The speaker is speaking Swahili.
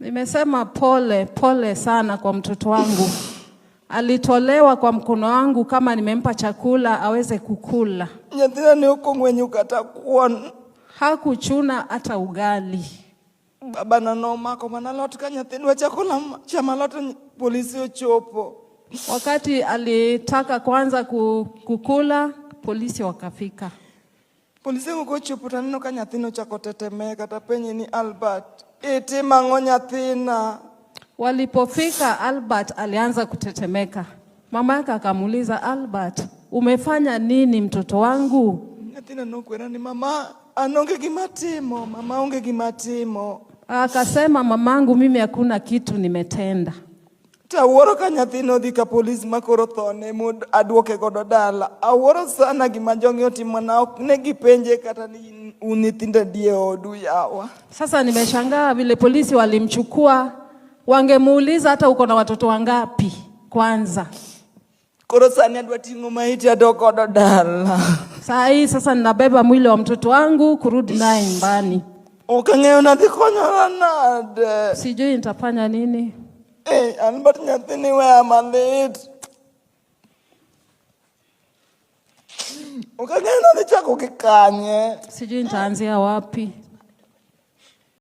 Nimesema pole sana kwa mtoto wangu. Alitolewa kwa mkono wangu kama nimempa chakula aweze kukula. Nyathina ni uko ngwenyu kata kuon. Hakuchuna hata ugali. Baba na noma kwa manalot ka nyathina chakula chama lot polisi ochopo. Wakati alitaka kwanza kukula, polisi wakafika. Polisi ngochopo tanino ka nyathina chakotetemeka tapenye ni Albert. Eti mango nyathina. Walipofika Albert alianza kutetemeka. Mama yake akamuuliza, Albert, umefanya nini mtoto wangu? Nyathina nokwera ni mama anonge gimatimo, mama onge gimatimo. Akasema, mamangu mimi hakuna kitu nimetenda. Taworo ka nyathino dhika polisi makoro thone mud aduoke godo dala. Aworo sana gima jongi otimo na ok ne gipenje kata ni unithinda die odu yawa. Sasa nimeshangaa vile polisi walimchukua, wangemuuliza hata uko na watoto wangapi kwanza. Koro sani adwa tingo maiti adoko godo dala. Sasa ninabeba mwili wa mtoto wangu kurudi naye nyumbani. Ukangeo na dhikonyo nade. Sijui nitafanya nini. Albert nyathini wea malit. Ukangeo na dhichako kikanye. Sijui nitaanzia wapi.